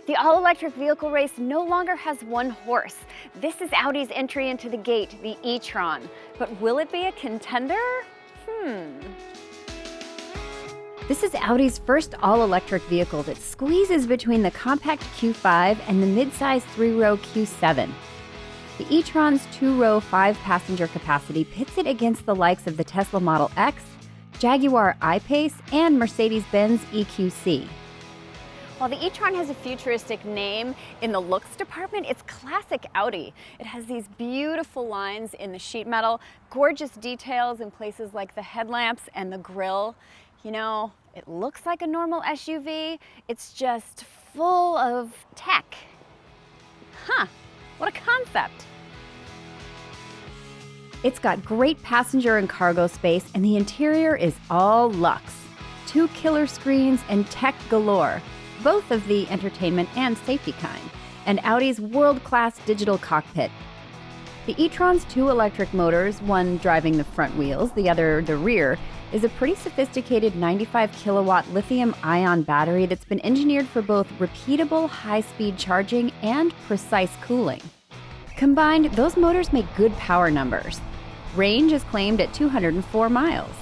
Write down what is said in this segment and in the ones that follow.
The all-electric vehicle race no longer has one horse. This is Audi's entry into the gate, the e-Tron. But will it be a contender? This is Audi's first all-electric vehicle that squeezes between the compact Q5 and the mid-size 3-row Q7. The e-Tron's 2-row 5-passenger capacity pits it against the likes of the Tesla Model X, Jaguar I-Pace, and Mercedes-Benz EQC. While the e-Tron has a futuristic name, in the looks department, it's classic Audi. It has these beautiful lines in the sheet metal, gorgeous details in places like the headlamps and the grille. You know, it looks like a normal SUV, it's just full of tech. What a concept. It's got great passenger and cargo space, and the interior is all luxe. 2 killer screens and tech galore, both of the entertainment and safety kind, and Audi's world-class digital cockpit. The e-Tron's 2 electric motors, one driving the front wheels, the other the rear, is a pretty sophisticated 95-kilowatt lithium-ion battery that's been engineered for both repeatable high-speed charging and precise cooling. Combined, those motors make good power numbers. Range is claimed at 204 miles.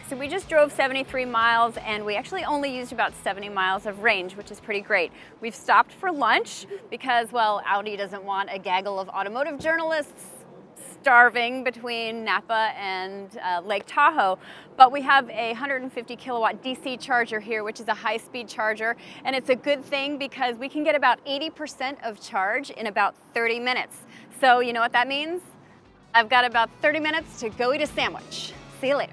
So we just drove 73 miles and we actually only used about 70 miles of range, which is pretty great. We've stopped for lunch because, well, Audi doesn't want a gaggle of automotive journalists starving between Napa and Lake Tahoe. But we have a 150 kilowatt DC charger here, which is a high-speed charger. And it's a good thing because we can get about 80% of charge in about 30 minutes. So you know what that means? I've got about 30 minutes to go eat a sandwich. See you later.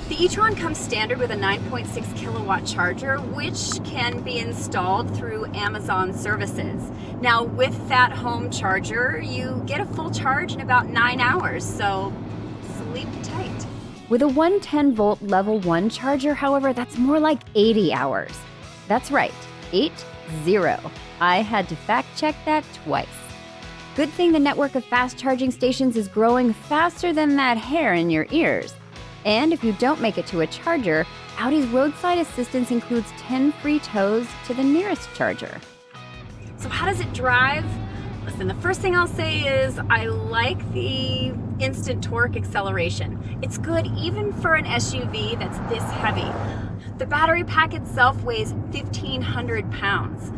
The e-Tron comes standard with a 9.6 kilowatt charger, which can be installed through Amazon services. Now, with that home charger, you get a full charge in about 9 hours, so sleep tight. With a 110-volt level 1 charger, however, that's more like 80 hours. That's right, 80. I had to fact-check that twice. Good thing the network of fast charging stations is growing faster than that hair in your ears. And if you don't make it to a charger, Audi's roadside assistance includes 10 free tows to the nearest charger. So how does it drive? Listen, the first thing I'll say is I like the instant torque acceleration. It's good even for an SUV that's this heavy. The battery pack itself weighs 1,500 pounds.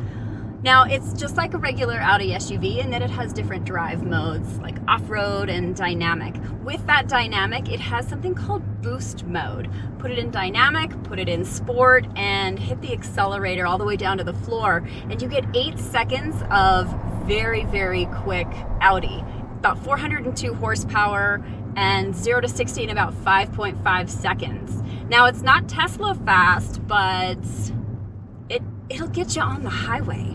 Now, it's just like a regular Audi SUV in that it has different drive modes, like off-road and dynamic. With that dynamic, it has something called boost mode. Put it in dynamic, put it in sport, and hit the accelerator all the way down to the floor, and you get 8 seconds of very, very quick Audi. About 402 horsepower and 0 to 60 in about 5.5 seconds. Now, it's not Tesla fast, but it'll get you on the highway.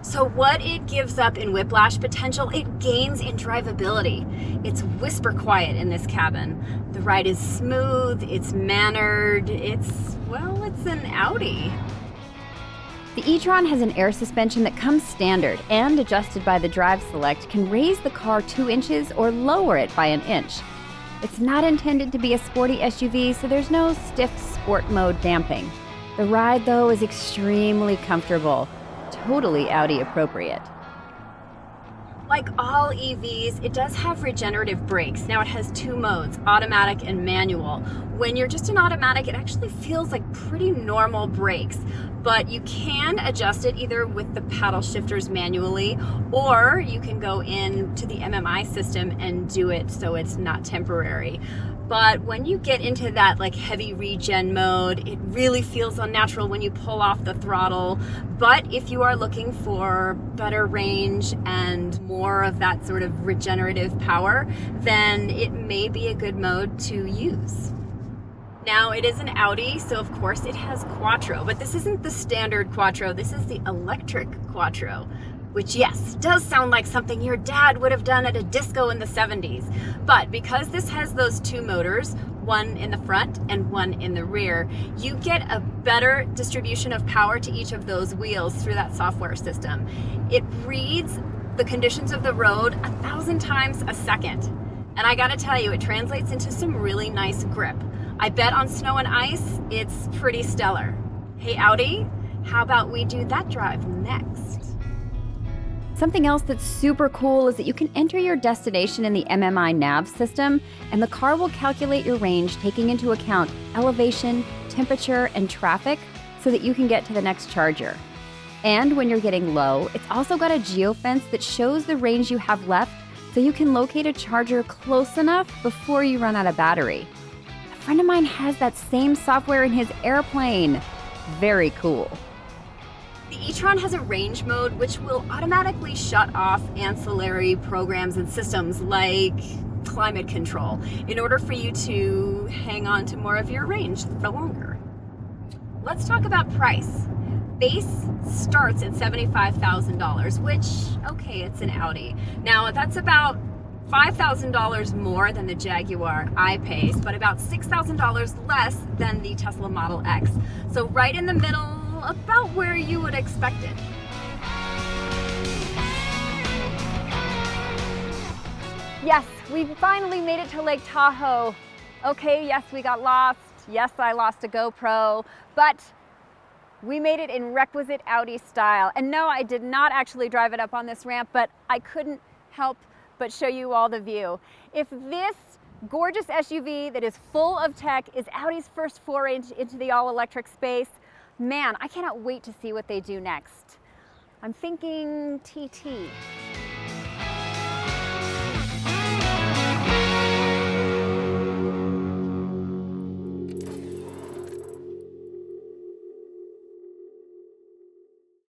So what it gives up in whiplash potential, it gains in drivability. It's whisper quiet in this cabin. The ride is smooth, it's mannered, it's an Audi. The e-Tron has an air suspension that comes standard and, adjusted by the Drive Select, can raise the car 2 inches or lower it by 1 inch. It's not intended to be a sporty SUV, so there's no stiff sport mode damping. The ride, though, is extremely comfortable. Totally Audi appropriate. Like all EVs, it does have regenerative brakes. Now it has 2 modes, automatic and manual. When you're just in automatic, it actually feels like pretty normal brakes, but you can adjust it either with the paddle shifters manually, or you can go into the MMI system and do it so it's not temporary. But when you get into that like heavy regen mode, it really feels unnatural when you pull off the throttle. But if you are looking for better range and more of that sort of regenerative power, then it may be a good mode to use. Now, it is an Audi, so of course it has Quattro, but this isn't the standard Quattro, this is the electric Quattro. Which, yes, does sound like something your dad would have done at a disco in the 70s. But because this has those 2 motors, one in the front and one in the rear, you get a better distribution of power to each of those wheels through that software system. It reads the conditions of the road 1,000 times a second. And I gotta tell you, it translates into some really nice grip. I bet on snow and ice, it's pretty stellar. Hey Audi, how about we do that drive next? Something else that's super cool is that you can enter your destination in the MMI nav system, and the car will calculate your range taking into account elevation, temperature, and traffic so that you can get to the next charger. And when you're getting low, it's also got a geofence that shows the range you have left so you can locate a charger close enough before you run out of battery. A friend of mine has that same software in his airplane. Very cool. The e-Tron has a range mode which will automatically shut off ancillary programs and systems like climate control in order for you to hang on to more of your range for longer. Let's talk about price. Base starts at $75,000, which, okay, it's an Audi. Now that's about $5,000 more than the Jaguar I-Pace, but about $6,000 less than the Tesla Model X. So right in the middle, about where you would expect it. Yes, we finally made it to Lake Tahoe. Okay, yes, we got lost. Yes, I lost a GoPro, but we made it in requisite Audi style. And no, I did not actually drive it up on this ramp, but I couldn't help but show you all the view. If this gorgeous SUV that is full of tech is Audi's first foray into the all-electric space, man, I cannot wait to see what they do next. I'm thinking TT.